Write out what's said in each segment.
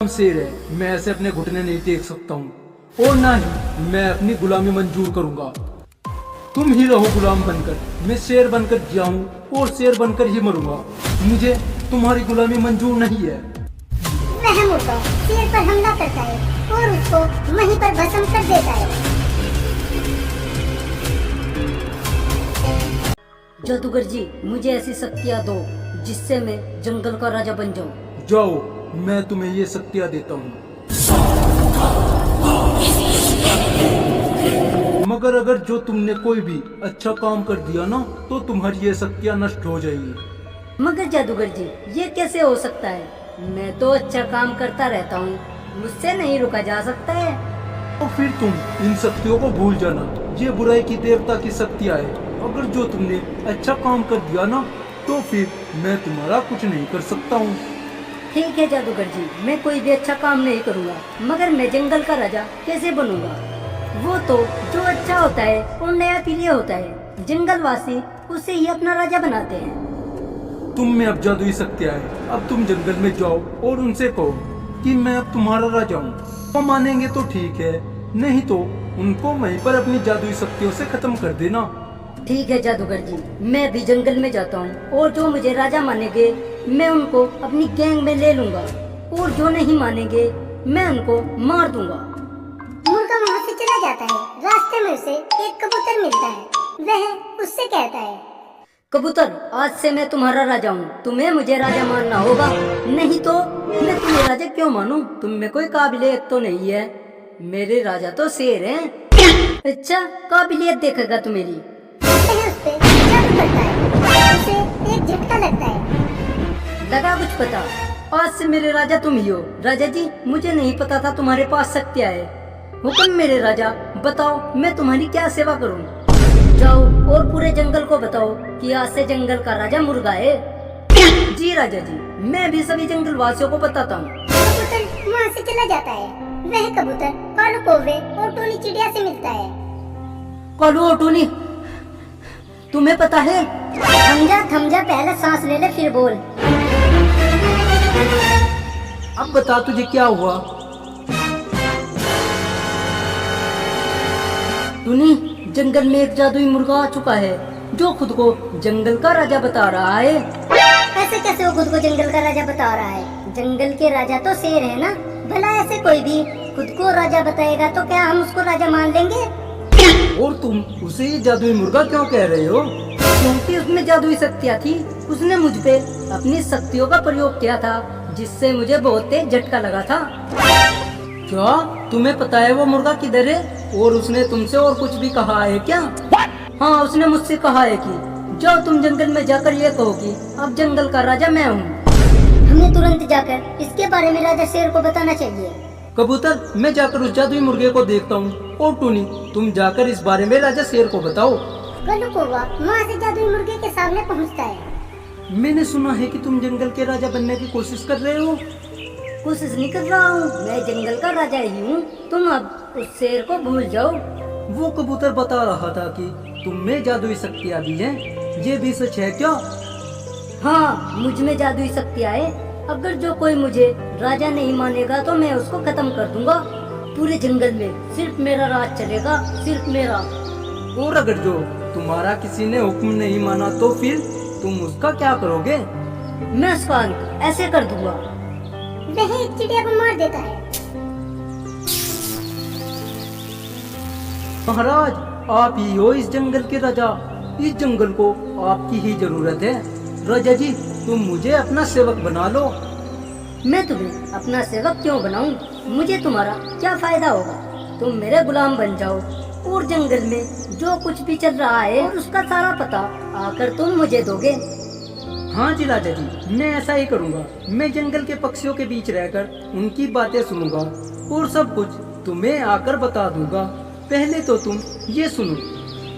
शेर है, मैं ऐसे अपने घुटने नहीं टेक सकता हूँ और ना ही मैं अपनी गुलामी मंजूर करूंगा। तुम ही रहो गुलाम बनकर, मैं शेर बनकर जियाऊं और शेर बनकर ही मरूंगा। मुझे तुम्हारी गुलामी मंजूर नहीं है। वह मुर्गा शेर पर हमला करता है और उसको वहीं पर भस्म कर देता है। जादूगर जी, मुझे ऐसी शक्तियाँ दो जिससे मैं जंगल का राजा बन जाऊं। जाओ, मैं तुम्हें ये शक्तियाँ देता हूँ, मगर अगर जो तुमने कोई भी अच्छा काम कर दिया ना तो तुम्हारी ये शक्तियाँ नष्ट हो जाएगी। मगर जादूगर जी, ये कैसे हो सकता है? मैं तो अच्छा काम करता रहता हूँ, मुझसे नहीं रुका जा सकता है। तो फिर तुम इन शक्तियों को भूल जाना, ये बुराई की देवता की शक्तियाँ है। अगर जो तुमने अच्छा काम कर दिया ना तो फिर मैं तुम्हारा कुछ नहीं कर सकता हूँ। ठीक है जादूगर जी, मैं कोई भी अच्छा काम नहीं करूँगा, मगर मैं जंगल का राजा कैसे बनूंगा? वो तो जो अच्छा होता है और नया प्रिय होता है, जंगलवासी उसे ही अपना राजा बनाते हैं। तुम में अब जादुई शक्तियाँ है, अब तुम जंगल में जाओ और उनसे कहो कि मैं अब तुम्हारा राजा हूँ। वो मानेंगे तो ठीक है, नहीं तो उनको वहीं पर अपनी जादुई शक्तियों से खत्म कर देना। ठीक है जादूगर जी, मैं भी जंगल में जाता हूँ और जो मुझे राजा मानेंगे मैं उनको अपनी गैंग में ले लूंगा और जो नहीं मानेंगे मैं उनको मार दूंगा। मुर्गा वहाँ से चला जाता है। रास्ते में उसे एक कबूतर मिलता है। वह उससे कहता है, कबूतर, आज से मैं तुम्हारा राजा हूँ, तुम्हें मुझे राजा मानना होगा, नहीं तो मैं तुम्हें राजा क्यों मानूं? तुम में कोई काबिलियत तो नहीं है, मेरे राजा तो शेर हैं। अच्छा, काबिलियत देखेगा तू मेरी। वह उस पे जादू करता है। उसे एक झटका लगता है। लगा कुछ पता? आज से मेरे राजा तुम ही हो। राजा जी, मुझे नहीं पता था तुम्हारे पास शक्तियाँ है। हुक्म मेरे राजा, बताओ मैं तुम्हारी क्या सेवा करूं? जाओ और पूरे जंगल को बताओ कि आज से जंगल का राजा मुर्गा है। जी राजा जी, मैं भी सभी जंगल वासियों को बताता हूँ। कबूतर वहाँ से चला जाता है। वह कबूतर कालू कौवे और टोनी चिड़िया से मिलता है। कालू और टोनी, तुम्हें पता है? थम जा, पहले सांस ले ले फिर बोल। अब बता तुझे क्या हुआ? टोनी, जंगल में एक जादुई मुर्गा आ चुका है जो खुद को जंगल का राजा बता रहा है। ऐसे कैसे वो खुद को जंगल का राजा बता रहा है? जंगल के राजा तो शेर है ना। भला ऐसे कोई भी खुद को राजा बताएगा तो क्या हम उसको राजा मान लेंगे? और तुम उसे ये जादुई मुर्गा क्यों कह रहे हो? क्योंकि उसमें जादुई शक्तियाँ थी। उसने मुझ पे अपनी शक्तियों का प्रयोग किया था जिससे मुझे बहुत तेज झटका लगा था। क्या तुम्हें पता है वो मुर्गा किधर है? और उसने तुमसे और कुछ भी कहा है क्या? हाँ, उसने मुझसे कहा है कि जाओ तुम जंगल में जाकर ये कहो कि अब जंगल का राजा मैं हूँ। हमें तुरंत जाकर इसके बारे में राजा शेर को बताना चाहिए। कबूतर, मैं जाकर उस जादुई मुर्गे को देखता हूँ और टूनी, तुम जाकर इस बारे में राजा शेर को बताओ। कालू कौवा वहाँ से जादुई मुर्गे के सामने पहुँचता है। मैंने सुना है कि तुम जंगल के राजा बनने की कोशिश कर रहे हो। कोशिश नहीं कर रहा हूँ, मैं जंगल का राजा ही हूँ। तुम अब उस शेर को भूल जाओ। वो कबूतर बता रहा था कि तुम में जादुई शक्तियाँ भी हैं, ये भी सच है क्या? हाँ, मुझ में जादुई शक्तियाँ है। अगर जो कोई मुझे राजा नहीं मानेगा तो मैं उसको खत्म कर दूंगा। पूरे जंगल में सिर्फ मेरा राज चलेगा, सिर्फ मेरा। और अगर जो तुम्हारा किसी ने हुक्म नहीं माना तो फिर तुम उसका क्या करोगे? मैं उसका अंत ऐसे कर दूंगा। वह एक चिड़िया को मार देता है। महाराज, आप ही हो इस जंगल के राजा। इस जंगल को आपकी ही जरूरत है। राजा जी, तुम मुझे अपना सेवक बना लो। मैं तुम्हें अपना सेवक क्यों बनाऊं? मुझे तुम्हारा क्या फायदा होगा? तुम मेरे गुलाम बन जाओ और जंगल में जो कुछ भी चल रहा है और उसका सारा पता आकर तुम मुझे दोगे। हाँ जी राजा जी, मैं ऐसा ही करूँगा। मैं जंगल के पक्षियों के बीच रहकर उनकी बातें सुनूंगा और सब कुछ तुम्हें आकर बता दूंगा। पहले तो तुम ये सुनो,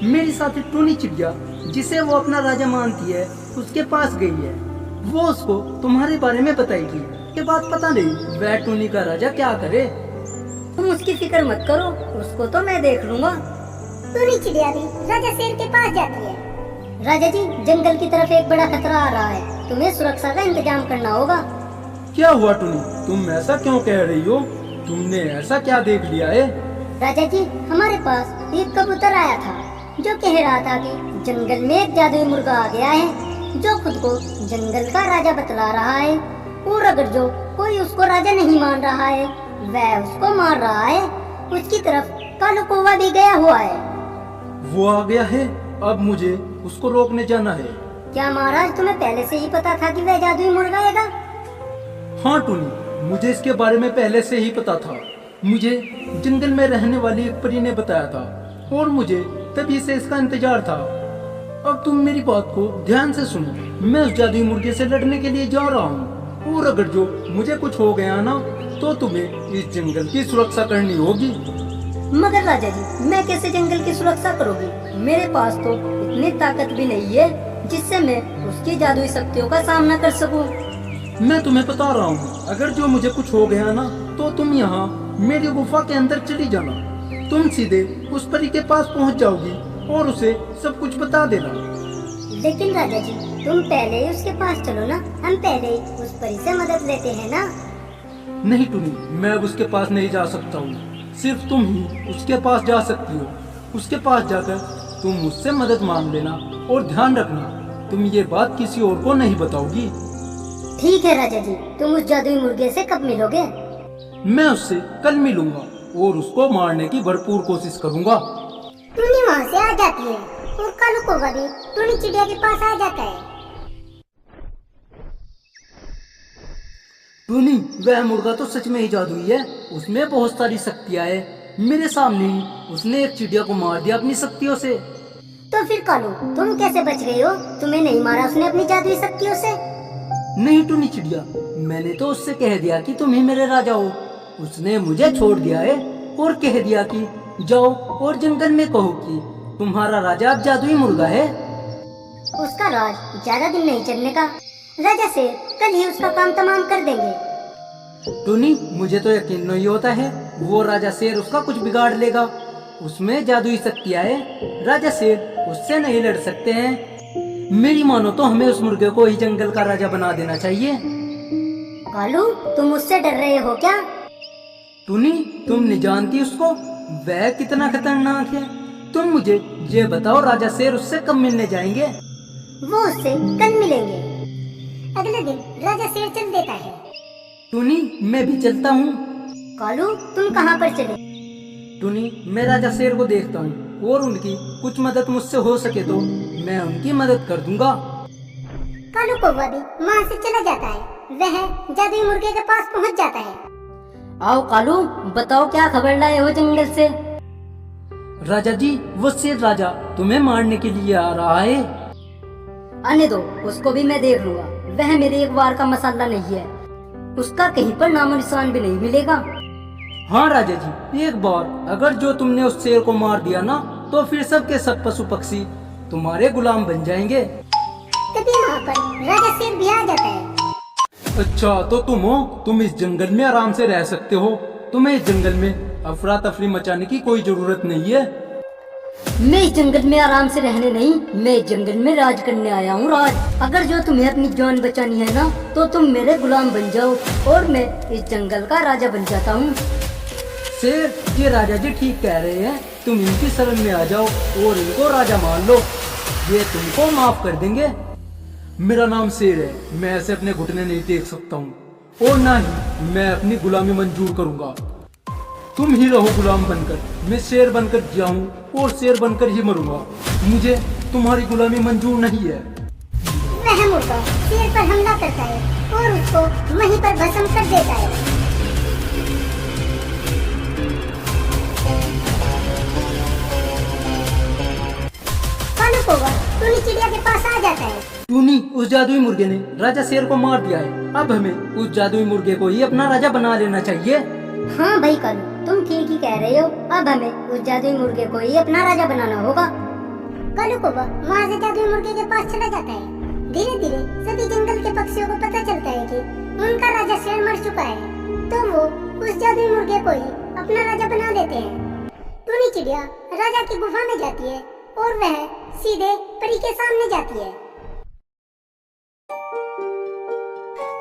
मेरी साथी टूनी चिड़िया जिसे वो अपना राजा मानती है उसके पास गई है। वो उसको तुम्हारे बारे में बताएगी। के बाद पता नहीं वह टूनी का राजा क्या करे। तुम उसकी फिक्र मत करो, उसको तो मैं देख लूंगा। टूनी चिड़िया भी राजा शेर के पास जाती है। राजा जी, जंगल की तरफ एक बड़ा खतरा आ रहा है, तुम्हें सुरक्षा का इंतजाम करना होगा। क्या हुआ टुनी, तुम ऐसा क्यों कह रही हो? तुमने ऐसा क्या देख लिया है? राजा जी, हमारे पास एक कबूतर आया था जो कह रहा था कि जंगल में एक जादुई मुर्गा आ गया है जो खुद को जंगल का राजा बतला रहा है, और अगर जो कोई उसको राजा नहीं मान रहा है वह उसको मार रहा है। उसकी तरफ कालू कौवा भी गया हुआ है। वो आ गया है, अब मुझे उसको रोकने जाना है। क्या महाराज, तुम्हें पहले से ही पता था कि वह जादुई मुर्गा आएगा? हाँ टुनी, मुझे इसके बारे में पहले से ही पता था। मुझे जंगल में रहने वाली एक परी ने बताया था और मुझे तभी से इसका इंतजार था। अब तुम मेरी बात को ध्यान से सुनो। मैं उस जादुई मुर्गे से लड़ने के लिए जा रहा हूँ, और अगर जो मुझे कुछ हो गया ना तो तुम्हें इस जंगल की सुरक्षा करनी होगी। मगर राजा जी, मैं कैसे जंगल की सुरक्षा करूँगी? मेरे पास तो इतनी ताकत भी नहीं है जिससे मैं उसकी जादुई शक्तियों का सामना कर सकूं। मैं तुम्हें बता रहा हूँ, अगर जो मुझे कुछ हो गया ना तो तुम यहाँ मेरी गुफा के अंदर चली जाना। तुम सीधे उस परी के पास पहुँच जाओगी और उसे सब कुछ बता देना। लेकिन राजा जी, तुम पहले ही उसके पास चलो ना, हम पहले ही उस परी से मदद लेते हैं ना। नहीं टुनी, मैं अब उसके पास नहीं जा सकता हूँ। सिर्फ तुम ही उसके पास जा सकती हो। उसके पास जाकर तुम मुझसे मदद मांग लेना, और ध्यान रखना तुम ये बात किसी और को नहीं बताओगी। ठीक है राजा जी, तुम उस जादुई मुर्गे से कब मिलोगे? मैं उससे कल मिलूंगा और उसको मारने की भरपूर कोशिश करूंगा। टूनी वहाँ से आ जाती है और कालू कौवा भी टूनी चिड़िया के पास आ जाता है। टूनी, वह मुर्गा तो सच में ही जादुई है। उसमें बहुत सारी शक्तियाँ है। मेरे सामने ही उसने एक चिड़िया को मार दिया अपनी शक्तियों से। तो फिर कालू, तुम कैसे बच गए हो? तुम्हें नहीं मारा उसने अपनी जादुई शक्तियों से? नहीं टूनी चिड़िया, मैंने तो उससे कह दिया कि तुम ही मेरे राजा हो। उसने मुझे छोड़ दिया है और कह दिया कि जाओ और जंगल में कहो कि तुम्हारा राजा अब जादुई मुर्गा है। उसका राज ज्यादा दिन नहीं चलने का। राजा से कल ही उसका काम तमाम कर देंगे। टूनी, मुझे तो यकीन नहीं होता है वो राजा शेर उसका कुछ बिगाड़ लेगा। उसमें जादुई शक्तियाँ है, राजा शेर उससे नहीं लड़ सकते हैं। मेरी मानो तो हमें उस मुर्गे को ही जंगल का राजा बना देना चाहिए। कालू, तुम उससे डर रहे हो क्या? टूनी, तुम नहीं जानती उसको, वह कितना खतरनाक है। तुम मुझे ये बताओ, राजा शेर उससे कब मिलने जाएंगे? वो उससे कल मिलेंगे। अगले दिन राजा शेर चल देता है। टूनी, मैं भी चलता हूँ। कालू, तुम कहाँ पर चले? टूनी, मैं राजा शेर को देखता हूँ और उनकी कुछ मदद मुझसे हो सके तो मैं उनकी मदद कर दूंगा। कालू कौवा भी वहाँ से चला जाता है। वह जादुई मुर्गे के पास पहुँच जाता है। आओ कालू, बताओ क्या खबर लाए हो जंगल से? राजा जी, वो शेर राजा तुम्हें मारने के लिए आ रहा है। आने दो, उसको भी मैं देख लूंगा। वह मेरे एक बार का मसाला नहीं है। उसका कहीं पर नामो निशान भी नहीं मिलेगा। हाँ राजा जी, एक बार अगर जो तुमने उस शेर को मार दिया ना तो फिर सबके सब पशु पक्षी तुम्हारे गुलाम बन जाएंगे। तभी वहाँ पर राजा शेर भी आ जाता है। अच्छा, तो तुम हो? तुम इस जंगल में आराम से रह सकते हो। तुम्हें इस जंगल में अफरा तफरी मचाने की कोई जरूरत नहीं है। मैं इस जंगल में आराम से रहने नहीं, मैं इस जंगल में राज करने आया हूँ। राज, अगर जो तुम्हें अपनी जान बचानी है ना तो तुम मेरे गुलाम बन जाओ और मैं इस जंगल का राजा बन जाता हूँ। शेर, ये राजा जी ठीक कह रहे हैं। तुम इनकी शरण में आ जाओ और इनको राजा मान लो, ये तुमको माफ कर देंगे। मेरा नाम शेर है, मैं ऐसे अपने घुटने नहीं टेक सकता हूँ और ना ही मैं अपनी गुलामी मंजूर करूँगा। तुम ही रहो गुलाम बनकर, मैं शेर बनकर जाऊँ और शेर बनकर ही मरूंगा। मुझे तुम्हारी गुलामी मंजूर नहीं है। वह मुर्गा शेर पर हमला करता है और उसको वहीं पर भस्म कर देता है। कालू कौवा टूनी चिड़िया के पास आ जाता है। टूनी, उस जादुई मुर्गे ने राजा शेर को मार दिया है। अब हमें उस जादुई मुर्गे को ही अपना राजा बना लेना चाहिए। हाँ भाई कालू, तुम ठीक ही कह रहे हो। अब हमें उस जादुई मुर्गे को ही अपना राजा बनाना होगा। कालू कौवा वहाँ से जादुई मुर्गे के पास चला जाता है। धीरे धीरे सभी जंगल के पक्षियों को पता चलता है कि उनका राजा शेर मर चुका है, तो वो उस जादुई मुर्गे को ही अपना राजा बना लेते हैं। टूनी चिड़िया राजा की गुफा में जाती है और वह सीधे परी के सामने जाती है।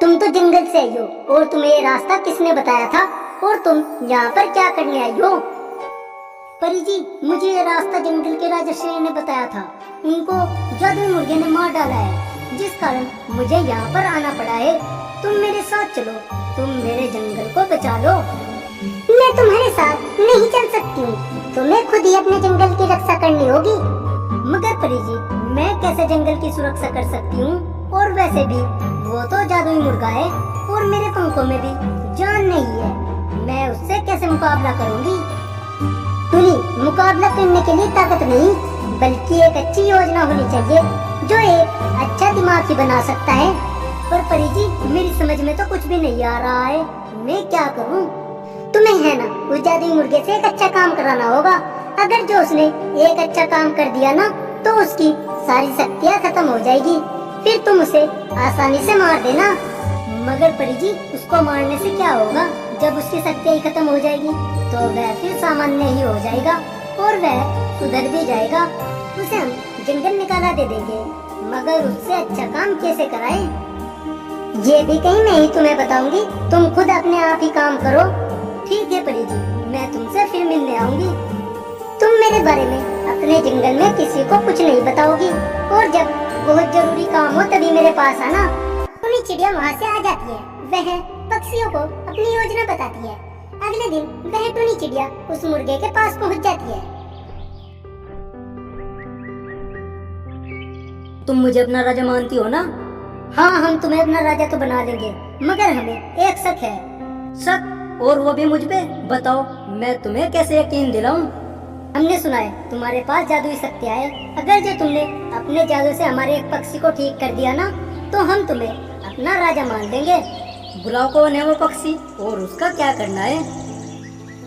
तुम तो जंगल से आई हो और तुम्हें ये रास्ता किसने बताया था और तुम यहाँ पर क्या करने आई हो? परी जी, मुझे ये रास्ता जंगल के राजा शेर ने बताया था। उनको जादुई मुर्गे ने मार डाला है, जिस कारण मुझे यहाँ पर आना पड़ा है। तुम मेरे साथ चलो, तुम मेरे जंगल को बचा लो। मैं तुम्हारे साथ नहीं चल सकती हूँ, तुम्हें खुद ही अपने जंगल की रक्षा करनी होगी। मगर परी जी, मैं कैसे जंगल की सुरक्षा कर सकती हूँ? और वैसे भी वो तो जादुई मुर्गा है और मेरे पंखों में भी जान नहीं है, मैं उससे कैसे मुकाबला करूँगी? टुनी, मुकाबला करने के लिए ताकत नहीं, बल्कि एक अच्छी योजना होनी चाहिए जो एक अच्छा दिमाग ही बना सकता है। पर परी जी, मेरी समझ में तो कुछ भी नहीं आ रहा है, मैं क्या करूं? तुम्हें है ना उस जादुई मुर्गे से एक अच्छा काम कराना होगा। अगर जो उसने एक अच्छा काम कर दिया ना, तो उसकी सारी शक्तियाँ खत्म हो जाएगी, फिर तुम उसे आसानी से मार देना। मगर परी जी, उसको मारने से क्या होगा? जब उसकी शक्तियाँ ही खत्म हो जाएगी तो वह फिर सामान्य ही हो जाएगा और वह सुधर भी जाएगा। उसे हम जंगल निकाला दे देंगे, मगर उससे अच्छा काम कैसे कराएं? ये भी कहीं मैं ही तुम्हें बताऊंगी, तुम खुद अपने आप ही काम करो। ठीक है परी जी, मैं तुमसे फिर मिलने आऊंगी। तुम मेरे बारे में अपने जंगल में किसी को कुछ नहीं बताओगी और जब बहुत जरूरी काम हो तभी मेरे पास आना। टुनी चिड़िया वहाँ से आ जाती है, वह पक्षियों को अपनी योजना बताती है। अगले दिन वह टुनी चिड़िया उस मुर्गे के पास पहुँच जाती है। तुम मुझे अपना राजा मानती हो ना? हाँ, हम तुम्हें अपना राजा तो बना देंगे, मगर हमें एक शक है। शक? और वो भी मुझ पे? बताओ, मैं तुम्हें कैसे यकीन दिलाऊं? हमने सुना है तुम्हारे पास जादुई शक्तियाँ है। अगर जो तुमने अपने जादू से हमारे एक पक्षी को ठीक कर दिया ना, तो हम तुम्हें अपना राजा मान देंगे। बुलाओ कौन है वो पक्षी और उसका क्या करना है?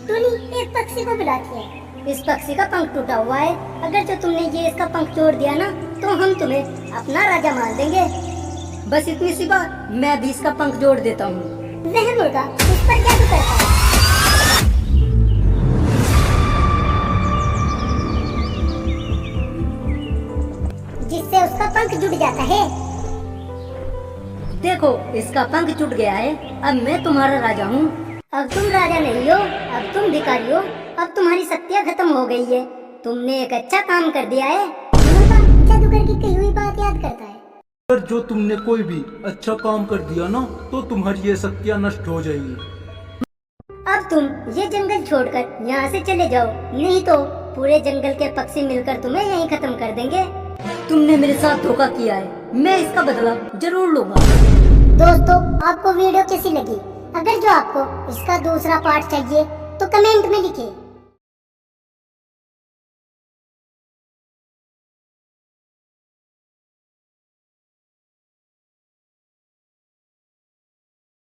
टुनी एक पक्षी को बुलाती है। इस पक्षी का पंख टूटा हुआ है, अगर जो तुमने ये इसका पंख जोड़ दिया ना, तो हम तुम्हें अपना राजा मान देंगे। बस इतनी सी बात? मैं भी इसका पंख जोड़ देता हूँ। वह मुर्गा उस पर जादू करता है, जिससे उसका पंख जुड़ जाता है। देखो, इसका पंख जुट गया है, अब मैं तुम्हारा राजा हूँ। अब तुम राजा नहीं हो, अब तुम भिखारी हो। अब तुम्हारी शक्तियाँ खत्म हो गई है, तुमने एक अच्छा काम कर दिया है। मुर्गा जादूगर की कही हुई बात याद करता है। अगर जो तुमने कोई भी अच्छा काम कर दिया ना, तो तुम्हारी ये शक्तियाँ नष्ट हो जाएंगी। अब तुम ये जंगल छोड़कर यहाँ से चले जाओ, नहीं तो पूरे जंगल के पक्षी मिलकर तुम्हें यहीं खत्म कर देंगे। तुमने मेरे साथ धोखा किया है, मैं इसका बदला जरूर लूंगा। दोस्तों, आपको वीडियो कैसी लगी? अगर जो आपको इसका दूसरा पार्ट चाहिए तो कमेंट में लिखिए।